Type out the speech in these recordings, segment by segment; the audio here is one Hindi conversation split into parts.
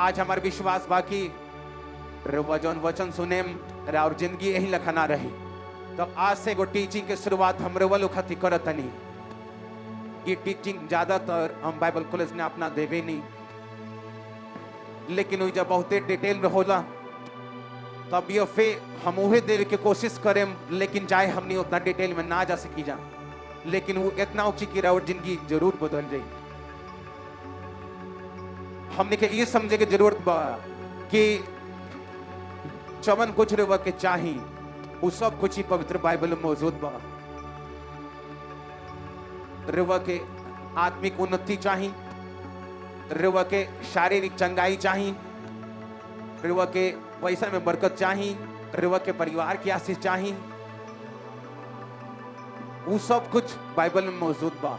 आज हमारे विश्वास बाकी रउआ जौन वचन सुने और जिंदगी यही लखना रही। तो आज से एगो टीचिंग के शुरुआत हम रउआ लोग खातिर करत तनी। ये टीचिंग ज्यादातर हम बाइबल कॉलेज ने अपना देवे नहीं, लेकिन जब बहुते डिटेल में होला तब ये फिर हम उहे देवे के कोशिश करें, लेकिन चाहे हमने उतना डिटेल में ना जा सकी जा, लेकिन वो इतना ऊंची की और जिंदगी जरूर बदल जाए। हमने के ये समझे के जरूरत बा कि चवन कुछ रउआ के चाही वो सब कुछ ही पवित्र बाइबल में मौजूद बा। रउआ के आत्मिक उन्नति चाही, रउआ के शारीरिक चंगाई चाही, रउआ के पैसा में बरकत चाही, रउआ के परिवार की आशीष चाही, वो सब कुछ बाइबल में मौजूद बा।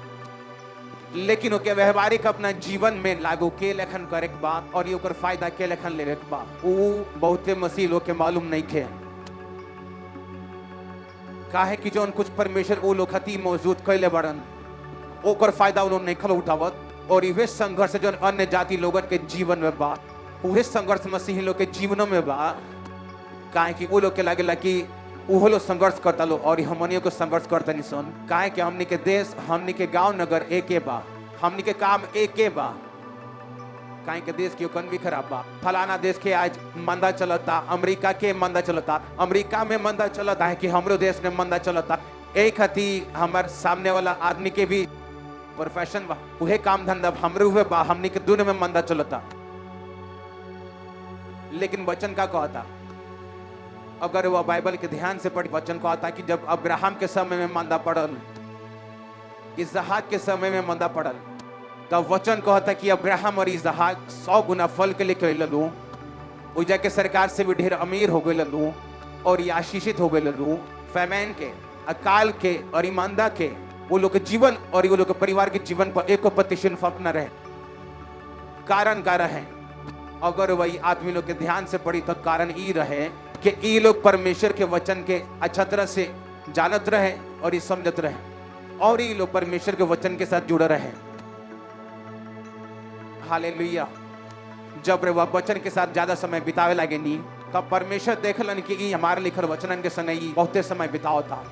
लेकिन ओके व्यवहारिक अपना जीवन में लागू के लेखन करे के बा और ये ओकर फायदा के लेखन ले के बा, वो बहुते मसीह लोग के मालूम नहीं खे। काहे कि जौन कुछ परमेश्वर वो लोग खती मौजूद कैले बड़न ओकर फायदा वो लोग नहीं खल उठावत, और ये संघर्ष जौन अन्य जाति लोगन के जीवन में बा उहे संघर्ष मसीही लोग के जीवनों में बा। काहे कि वो लोग के लागेला कि वो लोग संघर्ष करता लो और हमनियों को संघर्ष करता नहीं सुन। काहे कि हमनी के देश, हमनी के गांव नगर एक बा, हमनी के काम एक बा। काहे के देश की इकोनॉमी खराब बा, फलाना देश के आज मंदा चलता, अमेरिका के मंदा चलता, अमेरिका में मंदा चलता है कि हमरो देश में मंदा चलता। एक हती हमार सामने वाला आदमी के भी प्रोफेशन बा, उहे काम धंधा हमरे हुए बा, हमनी के दुनिया में मंदा चलता। लेकिन वचन का कहता, अगर वह बाइबल के ध्यान से पढ़, वचन कहता कि जब अब्राहम के समय में मंदा पड़ल, इसहाक के समय में मंदा पड़ल, तब वचन कहता कि अब्राहम और इसहाक 100 गुना फल के लेके ललू, उजा के सरकार से भी ढेर अमीर हो गए ललू और ये आशीषित हो गए ललू। फैमैन के, अकाल के और ईमानदा के वो लोग के जीवन और वो लोग के परिवार के जीवन पर 1% फर्क न रहे। कारण का रहे, अगर वही आदमी लोग के ध्यान से पढ़ी तो कारण ई रहे कि ई लोग परमेश्वर के वचन के अच्छा तरह से जानत रहे और ये समझत रहे, और ये लोग परमेश्वर के वचन के साथ जुड़े रहे। हालेलुया। जब वह वचन के साथ ज्यादा समय बितावे लगे नहीं, तब परमेश्वर देखलन कि हमारे लिखल वचनन के संग बहुते समय बिताओ था।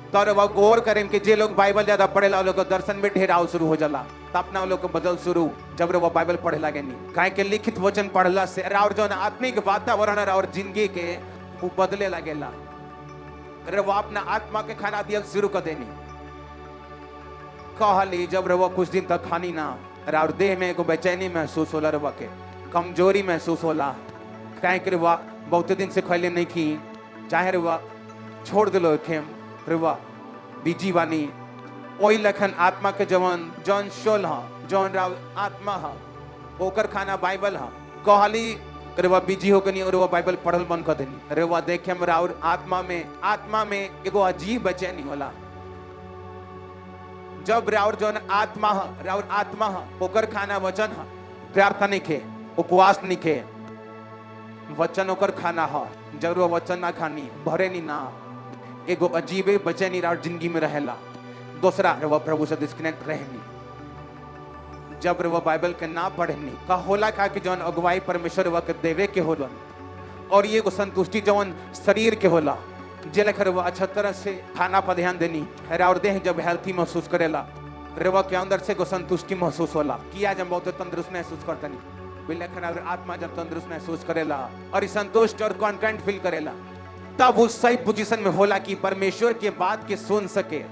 तो वह गौर करें कि जे लोग बाइबल ज्यादा पढ़ेला लोग दर्शन में ढेर आओ शुरू हो जाला, तब अपना लोग को बदल शुरू जब वह बाइबल पढ़े लगे नहीं। काहे के लिखित वचन पढ़ला से और जो आत्मिक वातावरण और जिंदगी के वो बदले लगेला। अरे वो अपना आत्मा के खाना दिया शुरू कर देनी। कहली जब वो कुछ दिन तक खानी ना, और देह में एगो बेचैनी महसूस होला, रवा के कमजोरी महसूस होला। काहे के रवा बहुत दिन से खैले नहीं की, चाहे रवा छोड़ दिलो खेम, रवा बीजी वानी ओई लखन आत्मा के जवन जौन शोल हा, जौन राव आत्मा हा, ओकर खाना बाइबल हा। कहली रेवा बिजी हो गनी और वो बाइबल पढ़ल बंद कर देनी। रेवा देखे हम और आत्मा में एगो अजीब बेचैनी होला। जब राउर जौन आत्मा हा, राउर आत्मा हा, ओकर खाना वचन हा, प्रार्थना नहीं खे, उपवास नहीं खे, वचन ओकर खाना हा। जब वो वचन ना खानी भरे नहीं ना, एगो अजीब बेचैनी राउर जिंदगी में रहेला। दूसरा रेवा प्रभु से डिस्कनेक्ट रहनी। जब वो बाइबल के ना पढ़नी का होला का कि जौन अगुवाई परमेश्वर वा के देवे के होलन, और ये को संतुष्टि जौन शरीर के होला, जे लेकर वो अच्छा तरह से खाना पर ध्यान देनी है और देह जब हेल्थी महसूस करेला, रेवा के अंदर से को संतुष्टि महसूस होला कि आज हम बहुत तंदुरुस्त महसूस करते नहीं। बिलखन और आत्मा जब तंदुरुस्त महसूस करेला और इस संतुष्ट और कॉन्टेंट फील करेला, तब उस सही पोजीशन में होला कि परमेश्वर के बात के सुन सके।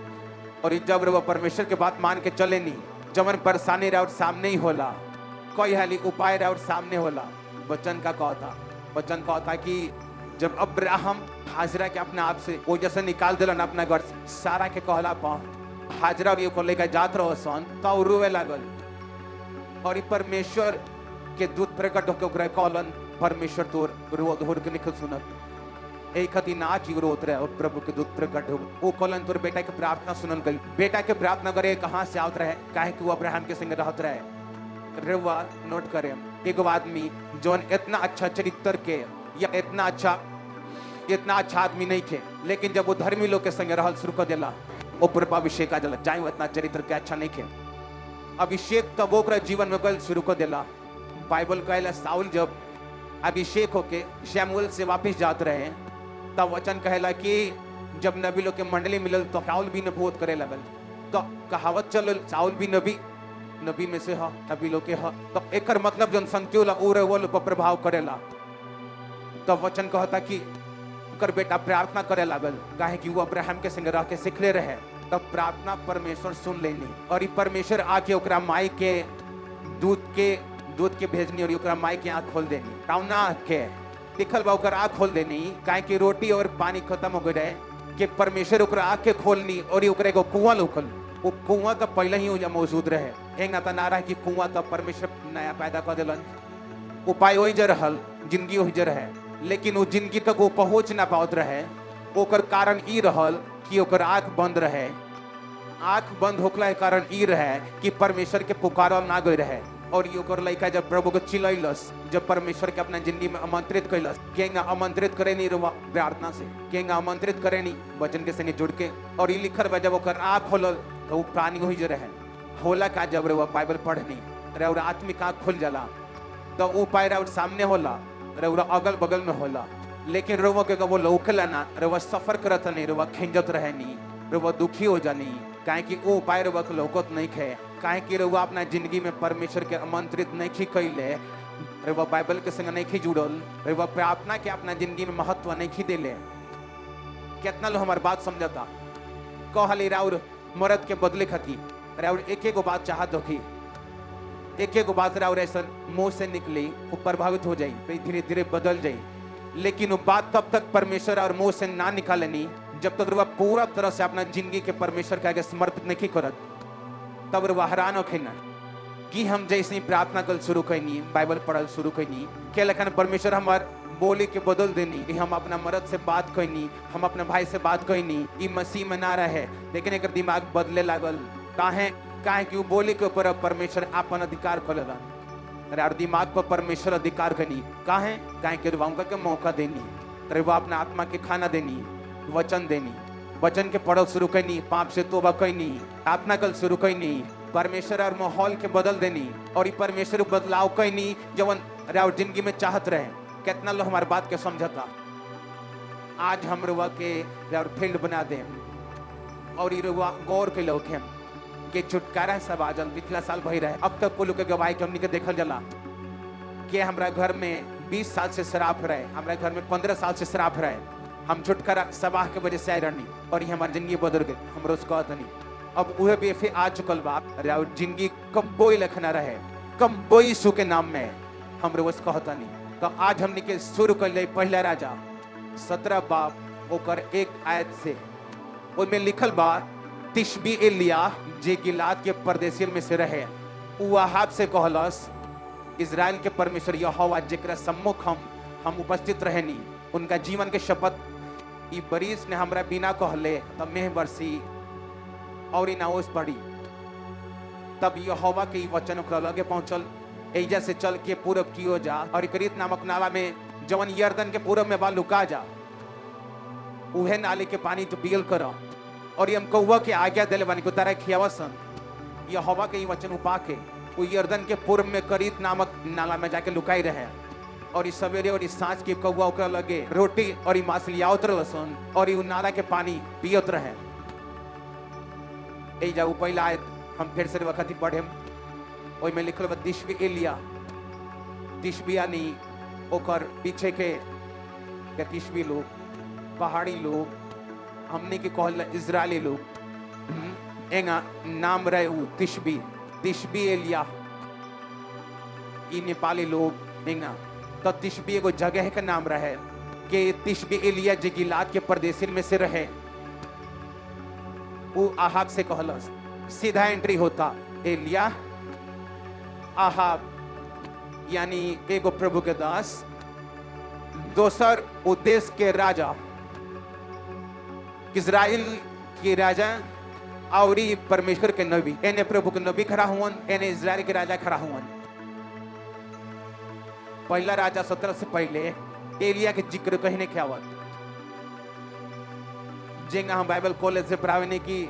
और जब वो परमेश्वर के बात मान के चले नहीं, जवन परेशानी और सामने ही होला, कोई हाली उपाय और सामने होला। वचन का कहता कि जब अब्राहम हाजरा के अपने आप से वो जैसे निकाल दिलन अपना घर से, सारा के कहला पा हाजरा भी को लेकर जात रहो सन, तो रोवे लागल। और परमेश्वर के दूत प्रकट होकर कहलन, परमेश्वर तोर रो धोर के निकल सुनत एक हती नाच ही रोत रहे। और प्रभु के दूत प्रकट हो, वो कहलन तोर बेटा के प्रार्थना सुनल गई। बेटा के प्रार्थना करे कहाँ से आवत रहे, काहे कि वो अब्राहम के संग रहत रहे। रेवा नोट करे, एगो आदमी जौन इतना अच्छा चरित्र के या इतना अच्छा आदमी नहीं थे, लेकिन जब वो धर्मी लोग के संग रहल शुरू कर देला, वो पूर्वाभिषेक आ जाला। जाए वो इतना चरित्र के अच्छा नहीं थे, अभिषेक तब ओकरा जीवन में गल शुरू कर देला। बाइबल कहला साउल जब अभिषेक होके शमूएल से वापस जात रहे तब वचन कहला कि जब नबी लोग के मंडली मिलल तो साउल भी नबूवत करे लगल। तो कहावत चलल साउल भी नबी में से ह, नबी लोग के ह। तो एकर मतलब जन संख्योला उरे वो लोग पर प्रभाव करेला। तो वचन कहता कि ओकर बेटा प्रार्थना करे लागल, काहे कि वो अब्राहम के संग रह के सिखले रहे। तब प्रार्थना परमेश्वर सुन लेनी और ई परमेश्वर आके ओकरा माई के दूध के भेजनी और ओकरा माई के आँख खोल देनी। टाउना के दिखल बा ओकर आँख खोल देनी, काहे कि रोटी और पानी खत्म हो गए रहे कि परमेश्वर ओकरा आँख के खोलनी और ओकरा एगो कुआं लौकल। वो कुआं तो पहले ही मौजूद रहे, एक ना तो ना रहा कि कुआं तो परमेश्वर नया पैदा कर दिलन। उपाय वही जर रहल, जिंदगी वही जर है, लेकिन वो जिंदगी तक वो पहुंच ना पावत रहे। ओकर कारण ई रहल कि ओकर आँख बंद रहे। आँख बंद होखला के कारण ई रहे कि परमेश्वर के पुकारल ना गई रहे। और ये ओकर लड़का जब प्रभु को चिल्लैलस, जब परमेश्वर के अपना जिंदगी में आमंत्रित कैलस, केंगा आमंत्रित करे नहीं रुआ प्रार्थना से, केंगा आमंत्रित करे नहीं वचन के संगे जुड़ के। और ये लिखल बा जब ओकर आँख खोलल तो वो पानी हो ही रहे होला का। जब रुआ बाइबल पढ़नी और आत्मिक आँख खुल जाला तो वो पाए और सामने होला रउरा अगल बगल में होला, लेकिन रउवा के वो लौकला ना, रउवा सफर करत नहीं, रउवा खिंजत रहे नहीं, रउवा दुखी हो जानी, काहे कि वो उपाय रउवा के लौकत नहीं खे, काहे कि रउवा अपना जिंदगी में परमेश्वर के आमंत्रित नहीं खी कैले, रउवा बाइबल के संग नहीं खी जुड़ल, रउवा प्रार्थना के अपना जिंदगी में महत्व नहीं खी देले। कितना लोग हमार बात समझता कहली राउर मरद के बदले खती राउर एक बात चाहत होखी, एक बात राउर ऐसा मुंह से निकली वो प्रभावित हो जाई, फिर धीरे धीरे बदल जाई। लेकिन वो बात तब तक परमेश्वर और मुंह से ना निकालनी जब तक वह पूरा तरह से अपना जिंदगी के परमेश्वर के आगे समर्पित नहीं करत। तब वह हैरान होखे ना कि हम जैसे प्रार्थना कल शुरू कैनी, बाइबल पढ़ल शुरू कैनी, के लखन परमेश्वर हमार बोली के बदल देनी। हम अपना मर्द से बात कैनी, हम अपने भाई से बात कैनी, ई मसीह में ना रहे, लेकिन एक दिमाग बदले लागल। काहे कि वो बोली के ऊपर परमेश्वर आपन अधिकार करेला और दिमाग पर परमेश्वर अधिकार करनी। काहे कि उनका के मौका देनी, अरे वो अपना आत्मा के खाना देनी, वचन देनी, वचन के पढ़ल शुरू करनी, पाप से तोबा करनी, प्रार्थना कल शुरू करनी, परमेश्वर और माहौल के बदल देनी और परमेश्वर बदलाव करनी जवन और जिंदगी में चाहत रहे। कितना लोग हमारी बात के समझता। आज हम रुआ के फील्ड बना दे और गौर के लोग हैं के छुटकारा सब आजन पिछला साल भई रहे। अब तक कुल के गवाही हमनी के देखल जला कि हमरा घर में 20 साल से शराब रहे, हमरा घर में 15 साल से शराब रहे। हम छुटकारा सबाह के वजह से आए रहनी और ये हमारी जिंदगी बदल गई। हम रोज कहत नहीं अब वह भी फिर आ चुकल बा और जिंदगी कब्बोई लखना रहे, कब्बोई सु के नाम में हम रोज कहत नहीं। तो आज हमनी के शुरू कर ले पहला राजा 17 बाब ओकर 1 आयत से, उसमें लिखल बा तिशबी एलिया जे गिलाद के परदेसियन में से रहे, उ आहाब से कहलस इजराइल के परमेश्वर यहोवा जेकरा सम्मुख हम उपस्थित रहनी, उनका जीवन के शपथ ई बरिस ने हमरा बिना कहले तब मेह बरसी और ई नाओस पड़ी। तब यहोवा के ई वचन ओकरा लगे पहुंचल, एजा से चल के पूरब कियो जा और करीत नामक नाला में जवन यर्दन के पूरब में बा लुका जा, उहे नाले के पानी तो पियल कर और हम कौवा के आज्ञा दिले बानी को तारा खियावसन। यहोवा के ई वचन उपा के वो यर्दन के पूर्व में करीत नामक नाला में जाके लुकाई रहे और इस सवेरे और इस सांझ के कौवा ओकरा लगे रोटी और मछली आवत रहसन और ई नाला के पानी पियत रहे। ए जा पहला आयत हम फिर से वक्त ही पढ़े, ओई में लिखल बा तिशबी एलिया, तिशबी यानी ओकर पीछे के तिशबी लोग, पहाड़ी लोग, हमने के कहल इजरायली लोग एंगा नाम रहे उ तिशबी एलिया, ई नेपाली लोग एंगा। तो तिशबी एगो जगह का नाम रहे कि तिशबी एलिया जे गिलाद के परदेसिन में से रहे। वो आहाब से कहलस, सीधा एंट्री होता एलिया आहाब यानी एगो प्रभु के दास, दोसर उद्देश्य के राजा, इजराइल के राजा और परमेश्वर के नबी, एने प्रभु के नबी खड़ा हुवन, एने इजराइल के राजा खड़ा हुवन। पहला राजा 17 से पहले एलिया के जिक्र कहने के आवत, जेंगा हम बाइबल कॉलेज से पढ़ावे की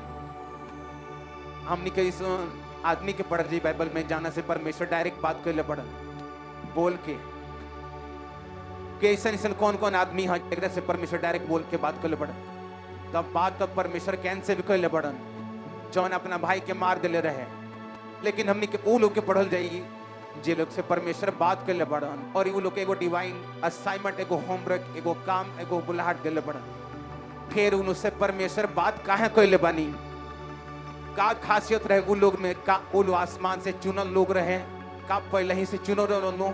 हमनी के इस आदमी के पढ़ जी बाइबल में जाना से परमेश्वर डायरेक्ट बात कर ले पढ़ल बोल के ऐसा ऐसा कौन कौन आदमी है एक से परमेश्वर डायरेक्ट बोल के बात कर ले पड़न। तब बात तो परमेश्वर कैन से भी कर ले पड़न जौन अपना भाई के मार दिले रहे। लेकिन हमने के वो लोग के पढ़ल जाएगी जे लोग से परमेश्वर बात कर ले पड़न और वो लोग एगो डिवाइन असाइनमेंट, एगो होमवर्क, एगो काम, एगो बुलाहट दिले पड़न। फिर उनसे परमेश्वर बात काहे कर ले बानी, का खासियत रहे उन लोग में, का वो लोग आसमान से चुनल लोग रहे, का पहले ही से चुनल रहे,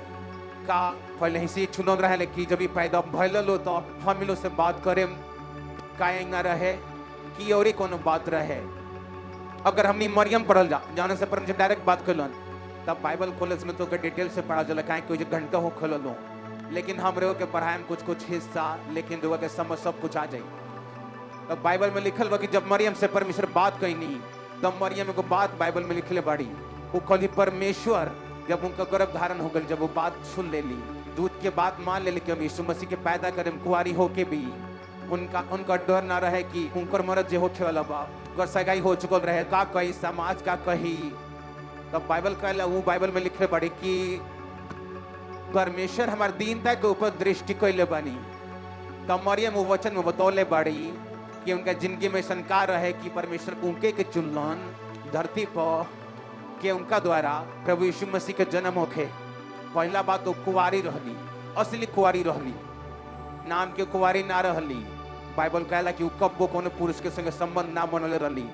का पहले ही से चुनल रहे कि जब पैदा भैल लो तो हम लोग से बात करें काएंगा रहे कि और कोनो बात रहे। अगर हमने मरियम पढ़ल जाने से परमेश्वर डायरेक्ट बात कर लन तब बाइबल कॉलेज में तो डिटेल से पढ़ा चला काहे कि घंटा हो खोल लो। लेकिन हम रो के पढ़ाए में कुछ कुछ हिस्सा, लेकिन रो के समझ सब कुछ आ जाए। तब बाइबल में लिखल बा कि जब मरियम से परमेश्वर बात कईनी तब मरियम को बात बाइबल में लिखले बाड़ी। वो कहली परमेश्वर जब उनका गर्भ धारण हो गल, जब वो बात सुन ले ली, दूध के बात मान ले ली कि हम यीशु मसीह के पैदा करें कुआरी होके भी उनका डर ना रहे कि उनकर मरद जे होखे वाला बा, उनकर सगाई हो चुकल रहे, का कही समाज का कही। तब बाइबल कहला वो बाइबल में लिखे बाड़ी कि परमेश्वर हमारे दीनता के ऊपर दृष्टि कैले बानी। तब मरियम वो वचन में बतौले बाड़ी कि उनका जिंदगी में शंका रहे कि परमेश्वर उनके के चुनलन धरती पर कि उनका द्वारा प्रभु यीशु मसीह के जन्म होखे। पहला बात तो कुंवारी रहली, असली कुंवारी रहली, नाम के कुंवारी ना रहली। बाइबल कहला कि कब्बो कोनो पुरुष के संगे संबंध ना बनले रहली।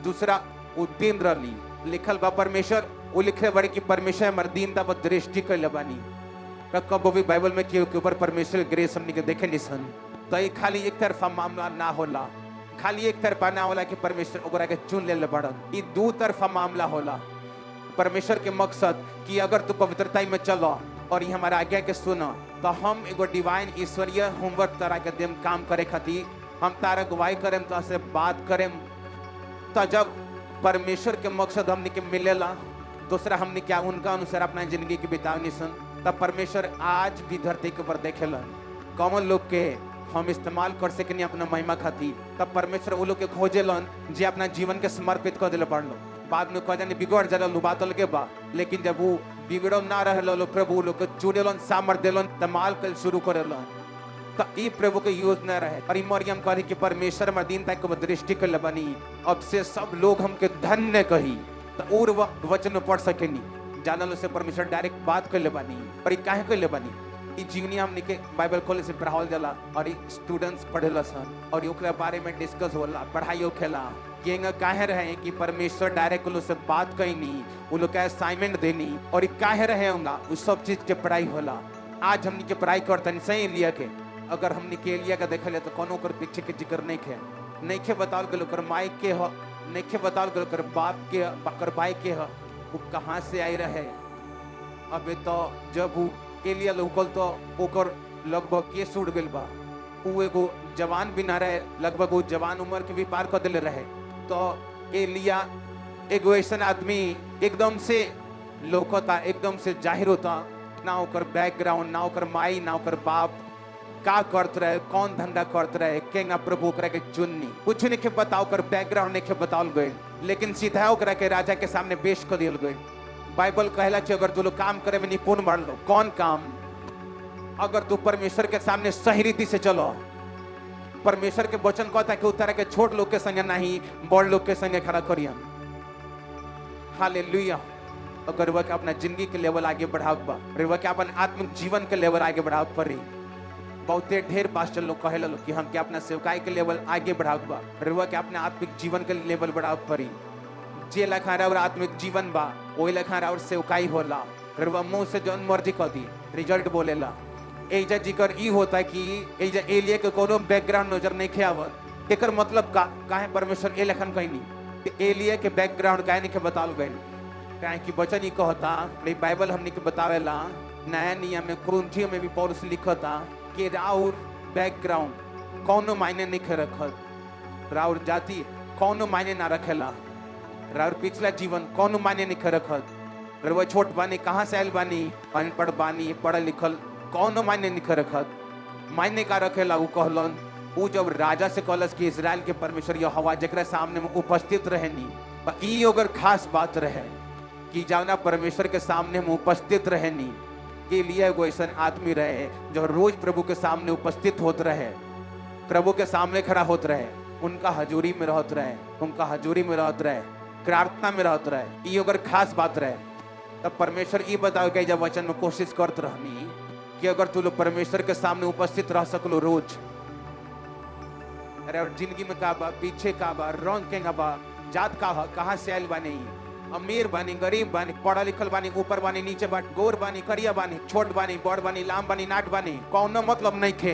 दूसरा वो दीन रहली, लिखल बा परमेश्वर वो लिखे बड़े कि परमेश्वर हमारे दीनता पर दृष्टि कैले बानी। कब्बो भी बाइबल में के ऊपर परमेश्वर ग्रेस हमनी के देखे निसन। तो ये खाली एक तरफा मामला ना होला, खाली एक तरफा ना होला कि परमेश्वर ओकरा के चुन ले बड़न। ये दो तरफा मामला होला। परमेश्वर के मकसद कि अगर तू पवित्रता में चलो और ये हमारा आज्ञा के सुनो तो हम एगो डिवाइन ईश्वरीय होमवर्क तरह के देम काम करे खातिर हम तारा गवाही करें तो से बात करें। तो जब परमेश्वर के मकसद हमने के मिलेला, दूसरा हमने क्या उनका अनुसार अपना जिंदगी की बितावनी सन, तब परमेश्वर आज भी धरती के ऊपर देखेला कौन लोग के हम इस्तेमाल कर सकें अपना महिमा खातिर। तब परमेश्वर वो लोग के खोजेलन जे अपना जीवन के समर्पित कर दिले पड़लो। बाद में कह जाने बिगड़ जला बात अलगे बा, लेकिन जब वो बिगड़ो ना रहे प्रभु लोग चुनेलन सामर्थ दिलन इस्तेमाल कर शुरू करेलन। तो ई प्रभु के योजना रहे। और मरियम कही कि परमेश्वर में दीनता को दृष्टि कर बनी, अब से सब लोग हमके धन्य कही। तो और वचन में पढ़ सकेनी जानल से परमेश्वर डायरेक्ट बात कर ले बनी। और ये काहे कर ले बनी, ई जीवनी हमने के बाइबल कॉलेज से पढ़ावल जाला और स्टूडेंट्स पढ़ेला सन और ओकरा बारे में डिस्कस होला, पढ़ाई होखेला कि काहे रहे कि परमेश्वर डायरेक्ट लोग से बात कईनी, वो लोग का असाइनमेंट देनी और काहे रहे होगा उस सब चीज के पढ़ाई होला। आज हमने के पढ़ाई करते सही एलिया के, अगर हमने के एलिया का देखा ले तो कोनो कर पीछे के जिक्र नहीं खे बताओ गलो कर माई के हो, नहीं खे बताओ गलो कर बाप के कर भाई के हो, वो कहाँ से आई रहे। अबे तो जब वो एलिया लोकल तो ओकर लगभग केस उड़ गइल बा, वो एगो जवान भी ना रहे, लगभग वो जवान उम्र के भी पार कर दिले रहे। तो एलिया एगो ऐसा आदमी एकदम से लोकता, एकदम से जाहिर होता, ना ओकर बैकग्राउंड, ना ओकर माई, ना ओकर बाप का करत रहे, कौन धंधा करत रहे, केंगा प्रभु ओकरा के चुननी, कुछ नहीं के बताओ कर बैकग्राउंड नहीं के बताओल गए, लेकिन सीधा ओकरा के राजा के सामने पेश कर दियल गए। बाइबल कहला कि अगर तू लोग काम करे में निपुण बढ़ लो, कौन काम, अगर तू परमेश्वर के सामने सही रीति से चलो, परमेश्वर के वचन कहता है कि उतर के छोट लोग के संगे नहीं बड़ लोग के संगे खड़ा करियन। हालेलुया। अगर वह अपना जिंदगी के लेवल आगे बढ़ाव बा, वह के अपन आत्मिक जीवन के लेवल आगे बढ़ाव पर रही। बहुते ढेर पास्टर लोग कहे लो कि हम के अपना सेवकाई के लेवल आगे बढ़ाव बा, वह के अपने आत्मिक जीवन के लेवल बढ़ाव पर रही। जे लखा रहा और आत्मिक जीवन बा वही लखा रहा और सेवकाई होला, वह मुंह से जौन मर्जी कह दी रिजल्ट बोलेला। एजा जिक्र ई होता है कि एजा एलिया के कोनो बैकग्राउंड नजर नहीं खे आवत, एकर मतलब काहे परमेश्वर ए लेखन कहनी कि एलिया के बैकग्राउंड काहे नहीं के बताल गइल, काहे कि वचन ई कहता, बाइबल हमनी के बतावेला नया नियम में कुरिन्थियों में भी पौलुस लिखता कि राउर बैकग्राउंड कोनो मायने नहीं खे रखत, राउर जाति कोनो मायने ना रखेला, राउर पिछला जीवन कोनो मायने नहीं खे रखत, वह छोट बानी कहाँ से आयल बानी, अनपढ़ बानी पढ़ल लिखल कौन मायने नहीं रखत, मायने का रखेला। वो कहलन वो जब राजा से कहलस कि इजराइल के परमेश्वर यहोवा जकरा सामने में उपस्थित रहनी, ई अगर खास बात रहे कि जाना परमेश्वर के सामने में उपस्थित रहनी, एलिया एगो ऐसा आदमी रहे जो रोज प्रभु के सामने उपस्थित होत रहे, प्रभु के सामने खड़ा होत रहे, उनका हजूरी में रहत रहे, उनका हजूरी में रहत रहे, प्रार्थना में रहत रहे। ये अगर खास बात रहे तब परमेश्वर ये बताओ कि जब वचन में कोशिश करत रहनी कि अगर तू लोग परमेश्वर के सामने उपस्थित रह सकलो रोज, अरे और जिंदगी में का बा, पीछे का बा, रंग के बा, जात का कहाँ से आयल बानी, अमीर बानी, गरीब बानी, पढ़ा लिखल बानी, ऊपर बानी, नीचे बानी, गोर बानी, करिया बानी, छोट बानी, बड़ बानी, लाम बानी, नाट बानी, कौनो मतलब नहीं खे।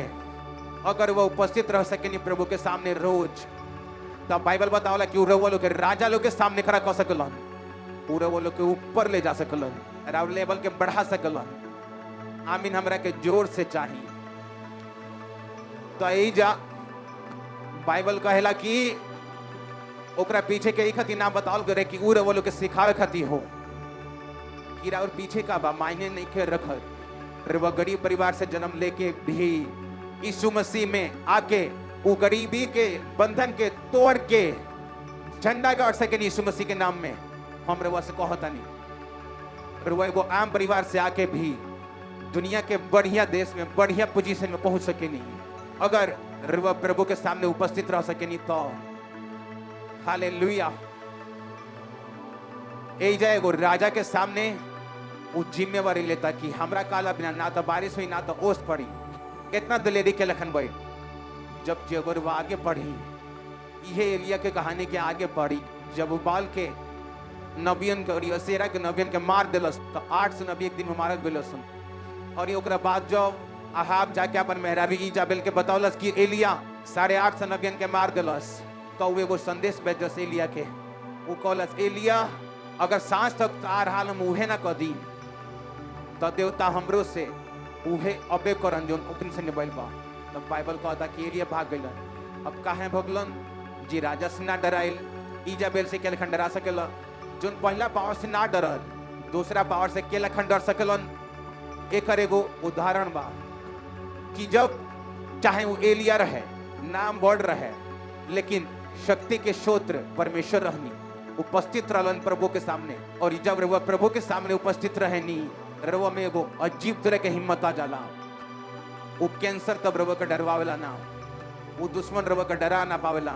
अगर वो उपस्थित रह सके नहीं प्रभु के सामने रोज, तब बाइबल बतावला कि वो लोग के राजा लोग के सामने खड़ा कर सकलन, पूरे वो लोग के ऊपर ले जा सकलन, राव लेवल के बढ़ा सकलन। आमीन हमरा के जोर से चाहिए। तो यही जा बाइबल कहेला कि ओकरा पीछे के खातिर नाम बताओल करे कि उ वो लोग के सिखावे खातिर हो कि और पीछे का बा मायने नहीं के रखल। रे वह गरीब परिवार से जन्म लेके भी यीशु मसीह में आके वो गरीबी के बंधन के तोड़ के झंडा गाड़ सके यीशु मसीह के नाम में। हम रे से कहता नहीं, रे वो आम परिवार से आके भी दुनिया के बढ़िया देश में बढ़िया पोजीशन में पहुंच सके नहीं अगर वह प्रभु के सामने उपस्थित रह सके नहीं तो। हालेलुया। ए जाए वो राजा के सामने वो जिम्मेवारी लेता कि हमरा काला बिना ना तो बारिश हुई ना तो ओस पड़ी। कितना दिलेरी के लखन भाई जब जबर वो आगे बढ़ी, ये एलिया के कहानी के आगे बढ़ी, जब वो बाल के नबियन के और असेरा के नबियन के मार दिलस तो 800 नबी एक दिन में मारल गलस। और ये ओकरा बाद जब अहाब जाके अपन मेहराबी इजाबेल के बतौलस कि एलिया 850 नबियन के मार दिलस, तो वो एगो संदेश भेजस एलिया के। वो कहलस एलिया अगर सांझ तक आ रहा हम उहे ना कर दी तो देवता हमरो से उहे अबे करन जो उतन से निबल बा। तब बाइबल कहता कि एलिया भाग गइलन। अब काहे भगलन जी? राजा से ना डराइल, इजाबेल से के लखन डरा सकेला? जोन पहला पावर से ना डरल दूसरा पावर से के लखन डर सकेलन? एक एगो उदाहरण बा कि जब चाहे वो एलिया रहे, नाम बढ़ रहे, लेकिन शक्ति के स्रोत परमेश्वर रहनी उपस्थित रहलन प्रभु के सामने। और जब वह प्रभु के सामने उपस्थित रहनी रवा में एगो अजीब तरह के हिम्मत आ जाला। वो कैंसर तब रवा का डरवावेला ना, वो दुश्मन रवा का डरा ना पावेला।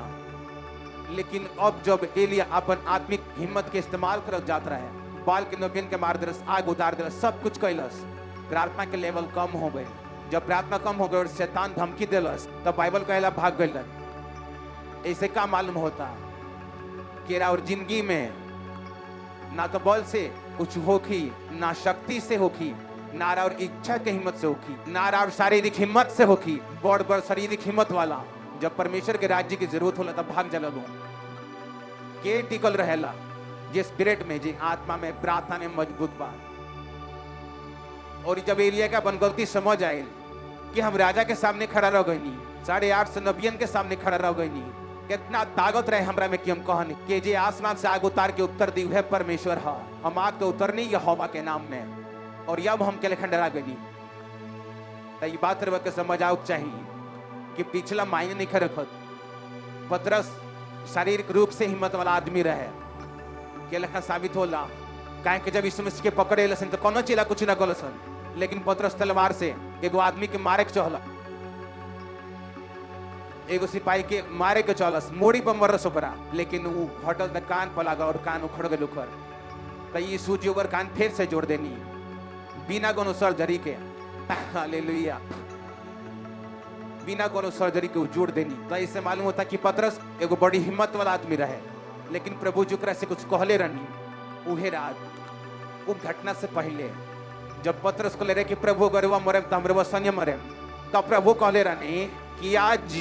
लेकिन अब जब एलिया अपन आत्मिक हिम्मत के इस्तेमाल करत जात रहे, बाल के नबियन के मार दिलस, आग उतार दिलस, सब कुछ कैलस, प्रार्थना के लेवल कम हो गए। जब प्रार्थना कम हो गई और शैतान धमकी दिलस तब बाइबल कहला भाग गइलन। ऐसे का मालूम होता कि और जिंदगी में ना तो बल से कुछ होखी, ना शक्ति से होखी, ना और इच्छा के हिम्मत से होखी, ना और शारीरिक हिम्मत से होखी। बड़ बड़ शारीरिक हिम्मत वाला जब परमेश्वर के राज्य की जरूरत होला तब भाग जाला। के टिकल रहेला जे स्पिरिट में, जे आत्मा में, प्रार्थना में मजबूत बा। और जब एलिया का अपन गलती समझ आये कि हम राजा के सामने खड़ा रह गई, 850 नबियन के सामने खड़ा रह गई, कितना ताकत रहे हमरा में कि हम कहन कि जे आसमान से आग उतार के उत्तर दी है परमेश्वर है। हम आग तो उतरनी यहोवा के नाम में, और जब हम के लेखन डरा गई तो ये बात रवा के समझ आओ चाहिए कि पिछला मायने नहीं रखत। पतरस शारीरिक रूप से हिम्मत वाला आदमी रहे के लेखा साबित होला, काहे कि जब यीशु मसीह के पकड़े लसन तो कोनो चीला कुछ ना गलसन, लेकिन पतरस तलवार से एगो आदमी के मारे के चहला, एगो सिपाही के मारे के चलस, मोड़ी पर मरस ओकरा, लेकिन वो हटल त कान पर लगा और कान उखड़ गए ओकर। तो यीशु जी ओकर कान फिर से जोड़ देनी बिना कोनो सर्जरी के। हालेलुया। बिना कोनो सर्जरी के जोड़ देनी। तो इससे मालूम होता कि पतरस एगो बड़ी हिम्मत वाला आदमी रहे, लेकिन प्रभु जुकरा से कुछ कहले रहनी। उहे रात वो घटना से पहले जब पतरस को ले रहे कि प्रभु गरवा मरे तो हमरे वसन्य मरे, तब प्रभु कहले रहनी कि आज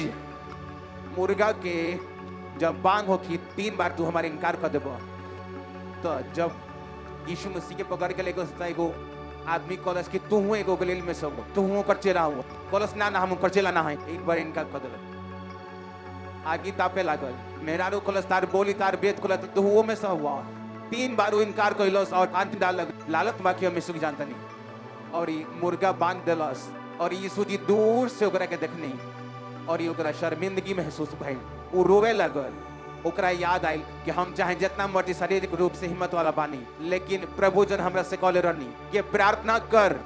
मुर्गा के जब बांग होखी 3 बार तू हमारे इनकार कर देबो। तो जब यीशु मसीह के पकड़ के लेके एगो आदमी कॉलेज कि तू एगो गलील में से तू कर चेला हो, कॉलेज ना हम कर चेला ना है, एक बार इनकार कर दिल। आगे तापे लागल, मेहरारू कॉलेज तार बोली तार बेत कॉलेज तू वो में से हुआ 3 बार वो इनकार कैलस और अंत डाल लालत बाकी हम यीशु जानता नहीं। और ये मुर्गा बांध दिलस और यीशु जी दूर से ओकरा के देखनी और ये ओकरा शर्मिंदगी महसूस भइल। वो रोवे लगल, ओकरा याद आयल कि हम चाहे जितना मर्जी शारीरिक रूप से हिम्मत वाला बानी, लेकिन प्रभु जन हमरा से कहले रहनी कि प्रार्थना कर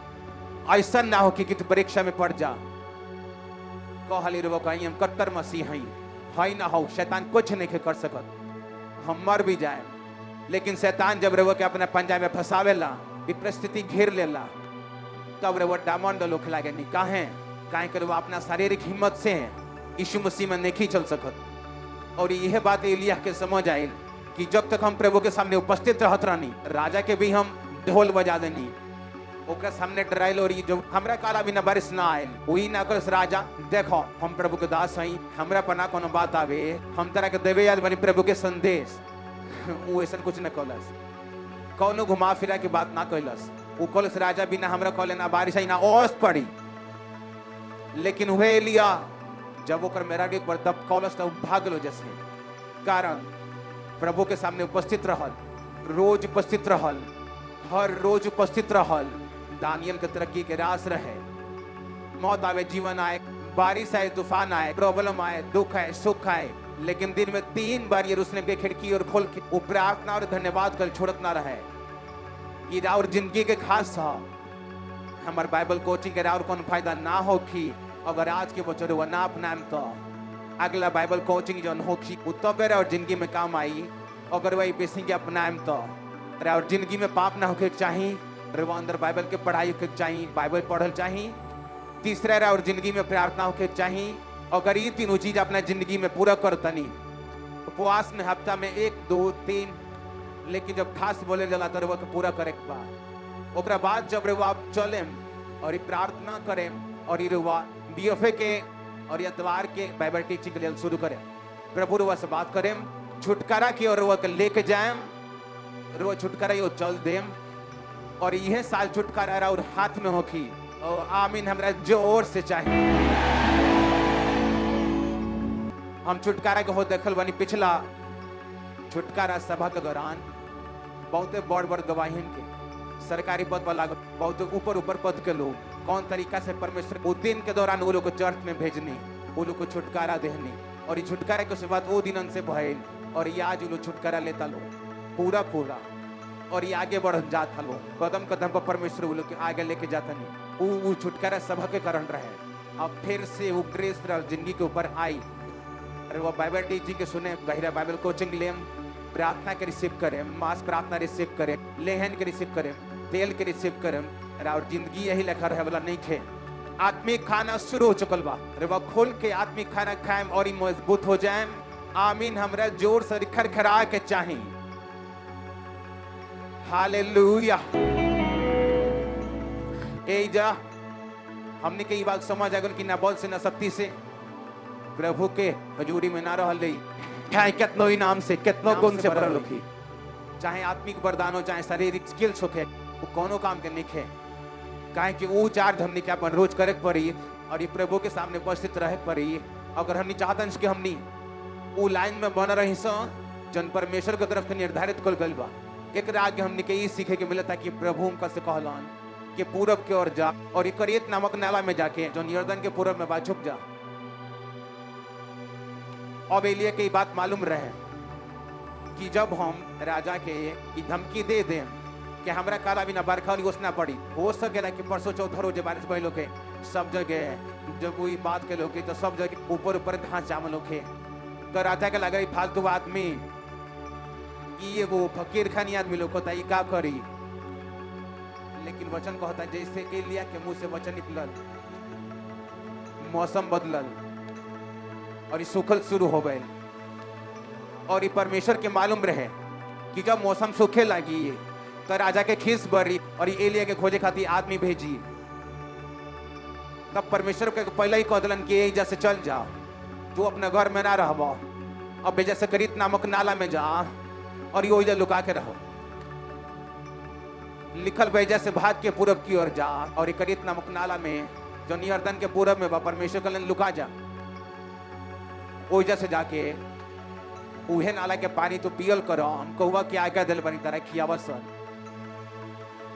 ऐसा ना हो कि तू परीक्षा में पड़ जा। कहली रे कहीं हम कट्टर मसीह हई ना हो, शैतान कुछ नहीं कर सकत, हम मर भी जाए लेकिन शैतान जब रे के अपने पंजा में फंसावेला, परिस्थिति घेर लेला, तब रे डामंड लोग लागे नहीं काहे कर वो अपना शारीरिक हिम्मत से यीशु मसीह में नहीं चल सकत। और यह बात एलिय्याह के समझ आई कि जब तक हम प्रभु के सामने उपस्थित रहत रहनी, राजा के भी हम ढोल बजा देनी, ओकरा सामने डराइल, और ये जो हमरा काला बिना बारिश ना आयल वही ना कर राजा देखो हम प्रभु के दास हई, हमरा पर ना कोनो बात आवे, हम तरह के देवे याद बनी प्रभु के संदेश। वो ऐसा कुछ न कहलस, कौनो घुमा फिरा की बात ना कहलस। वो कहलस राजा बिना हमरा कहले ना बारिश आई ना ओस पड़ी। लेकिन वह एलिय्याह जब ओकर मेरा डेक पर दब कहलस तो भागलो जैसे, कारण प्रभु के सामने उपस्थित रहल, रोज उपस्थित रहल, हर रोज उपस्थित रहल। दानियल के तरक्की के रास रहे, मौत आवे, जीवन आए, बारिश आए, तूफान आए, प्रॉब्लम आए, दुख आए, सुख आए, लेकिन दिन में 3 बार यरूशलेम के खिड़की और खोल के प्रार्थना और धन्यवाद कर छोड़त ना रहे। ये और जिंदगी के खास था। हमार बाइबल कोचिंग के और कोनो फायदा ना हो कि अगर आज के बच्चों वो ना अपनाएं तो अगला बाइबल कोचिंग जो हो कि तब और जिंदगी में काम आई। अगर वही बेसिंग के अपनाएं तो और जिंदगी में पाप ना होके चाहिए, वो अंदर बाइबल के पढ़ाई होके चाहिए, बाइबल पढ़ल चाहिए। तीसरा और जिंदगी में प्रार्थना होके चाहिए। अगर ये तीनों चीज अपना जिंदगी में पूरा करतनी, उपवास में हफ्ता में 1 2 3, लेकिन जब खास बोले जला तो वो पूरा करे के बाद ओकरा बाद जब रे आप चले और प्रार्थना करें और बीएफए के और एतवार के बाइबल टीचिंग के लिए शुरू करें, प्रभु रुआ से बात करें, छुटकारा की और रुआ के लेके जाएं, रुआ छुटकारा यो चल दें, और यह साल छुटकारा और हाथ में होगी। और आमीन हमरा जोर से चाहिए। हम छुटकारा के हो देखल बनी, पिछला छुटकारा सभा के दौरान बहुत बड़ बड़ गवाहिन के सरकारी पद पर लागल, बहुत ऊपर पद के लोग कौन तरीका से परमेश्वर वो दिन के दौरान वो लोग को चर्च में भेजनी, वो लोग को छुटकारा देनी, और ये छुटकारा के बाद वो दिन से भइल, और ये आज वो लोग छुटकारा लेता लो पूरा, और ये आगे बढ़ जाता लो, कदम कदम पर परमेश्वर वो लोग के आगे लेके जाता नहीं। वो छुटकारा सभा के कारण रहे। अब फिर से वो ग्रेस जिंदगी के ऊपर आई। अरे वो बाइबल टीचिंग के सुने, गहरा बाइबल कोचिंग लें, प्रार्थना के रिसीव करें, मास प्रार्थना रिसीव करें, लेहन के रिसीव करें, तेल के रिसीव करें, और जिंदगी यही लेखा रहे वाला नहीं खे। आत्मिक खाना शुरू हो चुकल बा, अरे वो खोल के आत्मिक खाना खाएं और मजबूत हो जाएं। आमीन हमरा जोर से खरखरा के चाहिए। हालेलुया। ए जा हमने के बात समझ आगन कि ना बल से ना शक्ति से प्रभु के हजूरी में ना रहल रही, चाहे कितनो इनाम से कितनो गुण से भरल होखी, चाहे आत्मिक वरदान हो, चाहे शारीरिक स्किल्स होखे, वो कोनो काम के नहीं खे। काहे कि वो 4 हमने के अपन रोज करे पड़ी, और ये प्रभु के सामने उपस्थित रहे पड़ी। अगर हमने चाहतन कि हमने वो लाइन में बन रही सो जन परमेश्वर के तरफ से निर्धारित कल गल बा, एक आगे हमने के ये सीखे के मिला था कि प्रभु उनका से कहलन कि पूरब की ओर जा और करियत नामक नाला में जाके जो यरदन के पूरब में बा छुप जा। अब एलिय्याह की बात मालूम रहे कि जब हम राजा के ये धमकी दे दें कि हमरा काला बिना बरखा नहीं ओसना पड़ी, हो सकेला कि परसों चौथा रोज बारिश भइल होके सब जगह, जब वही बात के लोग तो सब जगह ऊपर घास जामल होके, तो राजा के लगा फालतू आदमी ये वो फकीर खानी आदमी लोग होता है का करी। लेकिन वचन कहता है जैसे एलिय्याह के मुंह से वचन निकलल, मौसम बदलल और ये सूखल शुरू हो गए। और ये परमेश्वर के मालूम रहे कि जब मौसम सूखे लगी तो राजा के खीस बढ़ी और ये एलिय्याह के खोजे खातिर आदमी भेजी। तब परमेश्वर के पहले ही कह दिलन कि एजा से चल जा, तू अपने घर में ना रहबा, अब बेजा से करीत नामक नाला में जा और ये ओइजा लुका के रहो। लिखल बेजा से भाग के पूरब की ओर जा और ये करीत नामक नाला में जो यरदन के पूरब में बा, परमेश्वर कहलन लुका जा। ओइजा से जाके उहे नाला के पानी तो पियल करो, हम कहुआ के आज्ञा दिल बनी तरह खियावा सर।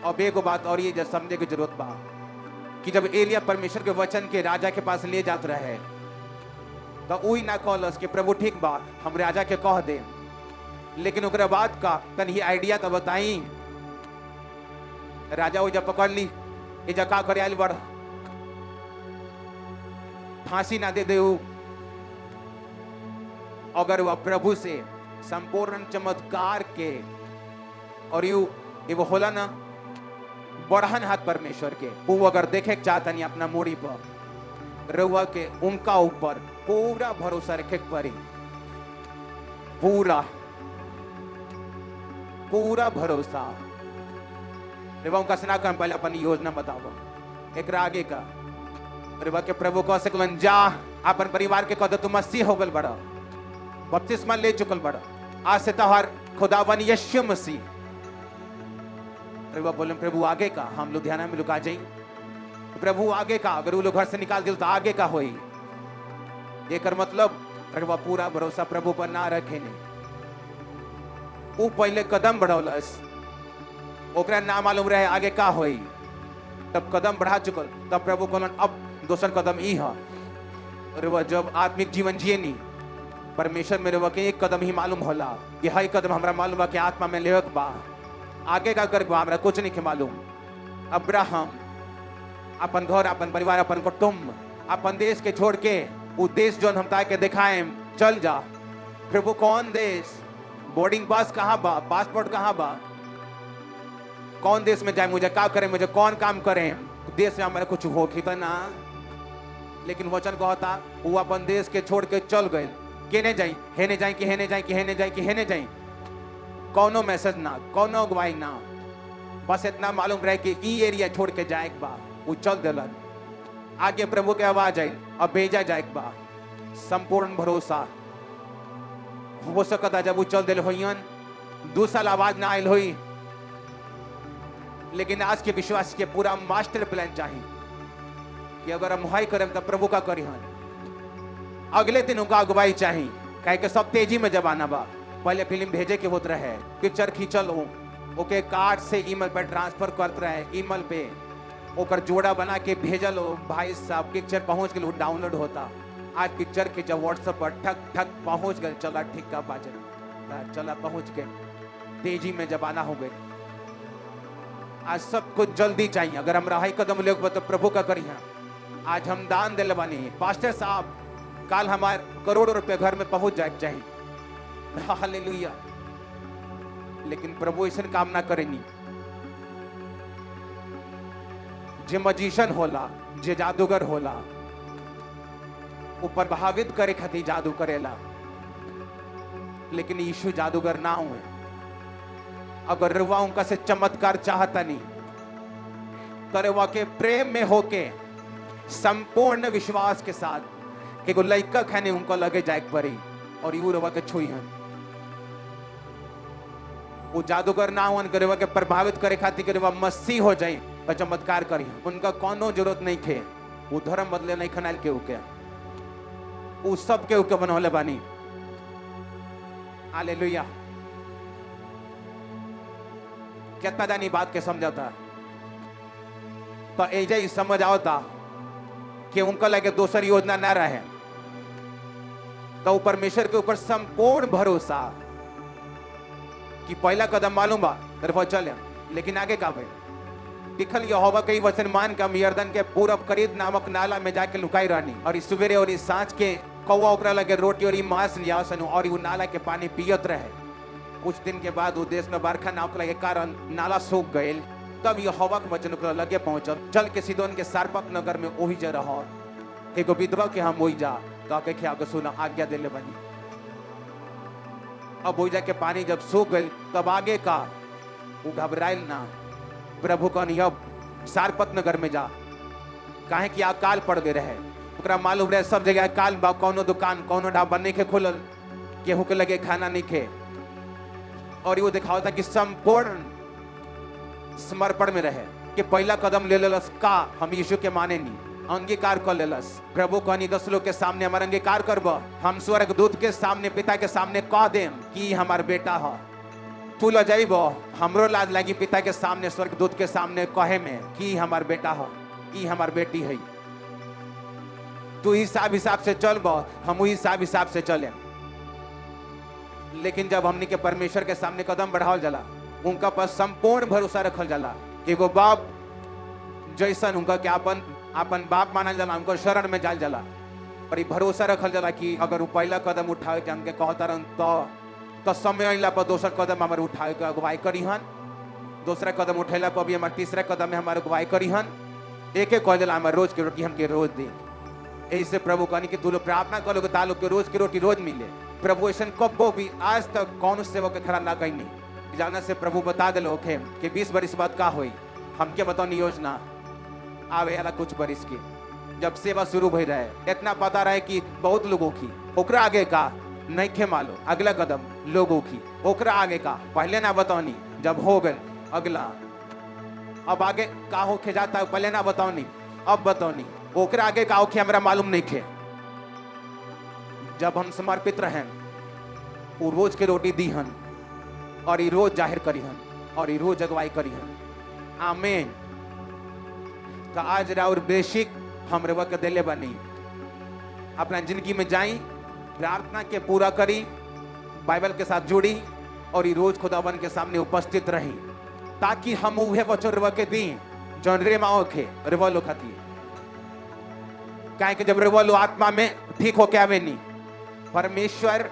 अब एगो बात और ये जब समझे की जरूरत बा कि जब एलिय्याह परमेश्वर के वचन के राजा के पास ले जात रहे तो वही ना कहलस कि प्रभु ठीक बा हम राजा के कह दे, लेकिन ओकरा बाद का तनी आइडिया तो बताई। राजा वो जब पकड़ ली ये जका करे आइल बड़ फांसी ना दे दे अगर वह प्रभु से संपूर्ण चमत्कार के और यू वो होला ना बढ़न हाथ परमेश्वर के वो अगर देखे चाहता नहीं अपना मोड़ी पर रउआ के उनका ऊपर पूरा भरोसा रखे पड़ी पूरा पूरा भरोसा रेवा उनका स्ना कर पहले अपनी योजना बताओ एक आगे का रेवा के प्रभु कह सकलन जा अपन परिवार के कद तू मसीह हो गल बड़ा बपतिस्मा ले चुकल बड़ा आज से तोहार खुदावन यीशु मसीह रेवा बोले प्रभु आगे का हम लुधियाना में लुका जाई प्रभु आगे का अगर वो लोग घर से निकाल दिल तो आगे का होई देकर मतलब रेवा पूरा भरोसा प्रभु पर ना रखे ने वो पहले कदम बढ़ौलस ओकरा ना मालूम रहे आगे का होई तब कदम बढ़ा चुकल तब प्रभु कहलन अब दूसर कदम ई है रेवा जब आत्मिक जीवन जिए नहीं परमेश्वर में रेवा के एक कदम ही मालूम होला कि हई कदम हमरा मालूम बा कि आत्मा में लेवक बा आगे का कर बा हमरा कुछ नहीं के मालूम अब्राहम अपन घर अपन परिवार अपन कुटुंब अपन देश के छोड़ के वो देश जो हम ताके दिखाए चल जा प्रभु कौन देश बोर्डिंग पास कहाँ बा पासपोर्ट कहाँ बा कौन देश में जाए मुझे क्या करें मुझे कौन काम करें देश में हमारे कुछ हो तो ना लेकिन वचन कहता वो अपन देश के छोड़ के चल गए केने जाई हेने जाई कि हेने जाई कि हेने जाई कि हेने जाई कौनो मैसेज ना कौनो अगुवाई ना बस इतना मालूम रहे कि ई एरिया छोड़ के जाए बा वो चल दिलन आगे प्रभु के आवाज आई अब भेजा जाए बा संपूर्ण भरोसा हो सकता जब वो चल दिल होइयन 2 साल आवाज ना आयल हुई लेकिन आज के विश्वास के पूरा मास्टर प्लान चाहिए कि अगर हम हाई करें तब प्रभु का करी हन अगले दिन उनका अगुवाई चाहिए कहे के सब तेजी में जमाना बा पहले फिल्म भेजे के होत रहे पिक्चर खींचल हो ओके कार्ड से ईमेल पे ट्रांसफर करते रहे ईमेल पे ओकर जोड़ा बना के भेजल हो भाई साहब पिक्चर पहुंच गए डाउनलोड होता आज पिक्चर के जब व्हाट्सएप पर ठक ठक पहुंच गए चला ठीक का बाजन चला पहुंच गए तेजी में जमाना हो गए आज सब कुछ जल्दी चाहिए अगर हम राही कदम ले तो प्रभु का करिए आज हम दान दिल बनी पास्टर साहब कल हमारे करोड़ों रुपए घर में पहुंच जाए चाहिए हालेलुया लेकिन प्रभु ऐसा काम ना करेनी जे मजिशियन होला जे जादूगर होला वो प्रभावित करे खातिर जादू करेला लेकिन यीशु जादूगर ना हुए अगर रुआ उनका से चमत्कार चाहता नहीं करवा के प्रेम में होके संपूर्ण विश्वास के साथ कि को लइका खाने उनको लगे जाए पड़ी और यू रुआ के छुई हन वो जादूगर ना हुन करवा के प्रभावित करे खातिर करवा मसीह हो जाए तो चमत्कार करी उनका कोनो जरूरत नहीं थे वो धर्म बदले नहीं खनाल के उके वो सब के उके बनौले बानी हालेलुया कितना जानी बात के समझाता तो ऐसे ही समझ आवता कि उनका लगे दूसर योजना ना रहे तो परमेश्वर के ऊपर संपूर्ण भरोसा कि पहला कदम मालूम बा तरफ चले लेकिन आगे का भाई दिखल यहोवा कई वचन मान के हम यरदन के पूरब करीद नामक नाला में जाके लुकाई रहनी और इस सवेरे और इस सांझ के कौवा ओकरा लगे रोटी और मांस लिया सनु और वो नाला के पानी पियत रहे कुछ दिन के बाद वो देश में बरखा ना होने के कारण नाला सूख गए तब यहोवा के वचन ओकरा लगे पहुंचल चल के सीदोन के सारपत नगर में वही जा रहा एगो विधवा के हम वही जा कह के खिया के सुना आज्ञा दिले बनी अब वही जाके पानी जब सूख गए तब आगे का वो घबराइल ना प्रभु कहनी अब सारपत नगर में जा काहे कि अकाल पड़ गए रहे ओकरा मालूम रहे सब जगह अकाल बा कोनो दुकान कोनो ढाबा नहीं के खुलल केहू के लगे खाना नहीं खे और वो दिखाओ था कि संपूर्ण समर्पण में रहे कि पहला कदम ले लेलस का हम यीशु के माने नहीं अंगीकार कर लेलस प्रभु कहनी 10 लोग के सामने हमारा अंगीकार करब हम स्वर्ग दूत के सामने पिता के सामने कह देम कि हमार बेटा है तू ल जाइब हमरो लाज लगी पिता के सामने स्वर्ग दूत के सामने कहे में कि हमार बेटा है कि हमार बेटी है तू हिसाब से चल हम हिसाब से चले लेकिन जब हमने के परमेश्वर के सामने कदम बढ़ावल जाला उनका पर संपूर्ण भरोसा रखल जाला एगो बाप जैसन उनका के अपन बाप मानल जाला, उनको शरण में जाल जाला और ये भरोसा रखल जाला कि अगर वो पहला कदम उठावे के हमके कहता रहन तो समय अइला पर दोसर कदम हमारे उठावे के अगुवाई करीहन, दूसरा कदम उठेला पर भी हमारे तीसरा कदम में हमारे अगुवाई करीहन। एक कह दिला हमारे रोज की रोटी हमके रोज दी। ऐसे प्रभु कहनी कि तू लोग प्रार्थना करो कि तालो के रोज की रोटी रोज मिले। प्रभु ऐसा कब्बो भी आज तक कौन सेवक के खड़ा ना कहीं जाना से प्रभु बता दिल होखे कि 20 बरिस बाद का होई। हमके बताओ योजना आवे वाला कुछ बरिस की जब सेवा शुरू भई रहे इतना पता रहे कि बहुत लोगों की ओकरा आगे का नहीं खे मालो अगला कदम लोगों की ओकरा आगे का पहले ना बताओनी जब हो गए अगला अब आगे का होके जाता है पहले ना बताओनी अब बताओनी ओकरा आगे का होके हमरा मालूम नहीं खे। जब हम समर्पित रहें वो रोज के रोटी दीहन और ये रोज जाहिर करीहन और ये रोज अगवाई करीहन। आमीन। का आज राउर बेसिक हमरे वक्त दिले बनी अपना जिंदगी में जाई प्रार्थना के पूरा करी बाइबल के साथ जुड़ी और ये रोज खुदावन के सामने उपस्थित रही ताकि हम उहे वचन रवा के दी जौन रे माओ खे रेवलो खाती काहे कि जब रेवलो आत्मा में ठीक होके आवे नहीं परमेश्वर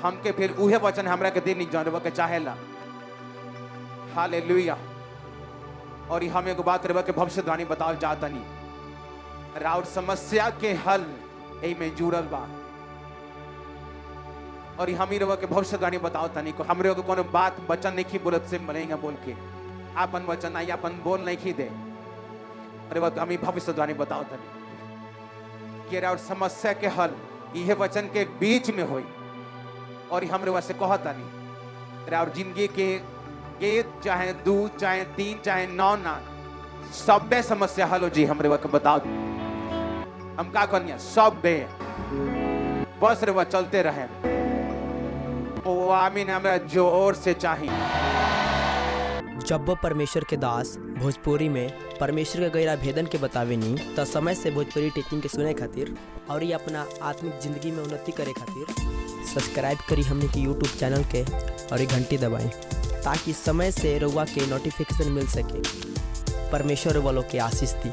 हमके फिर उहे वचन हमरा के देनी जौन रवा के चाहेला। हालेलुया। और ये हम एगो बात रवा के भविष्यवाणी बताओ जाता नहीं राउर समस्या के हल एही में जुड़ल बा और हम ही रवा के भविष्यवाणी बताओ तनी को हमरे को कोनो बात वचन नहीं की बोलत से मरेगा बोल के आपन वचन आई अपन बोल नहीं की दे अरे वो हम ही भविष्यवाणी बताओ तनी कि राउर समस्या के हल यह वचन के बीच में होई और हमरे वसे कहता नहीं राउर जिंदगी के 1 चाहे 2 चाहे 3 चाहे 9 ना सब बे समस्या हल हो जी हमरे वक्त बताओ हम का करिए सब बे बस रे वह चलते रहे ओ आमीन। हमरा जोर से चाहिए जब वो परमेश्वर के दास भोजपुरी में परमेश्वर के गैरा भेदन के बतावे नी तो समय से भोजपुरी टीचिंग के सुने खातिर और ये अपना आत्मिक जिंदगी में उन्नति करे खातिर सब्सक्राइब करी हमने की यूट्यूब चैनल के और ये घंटी दबाएं ताकि समय से रउआ के नोटिफिकेशन मिल सके। परमेश्वर वालों के आशीष दी।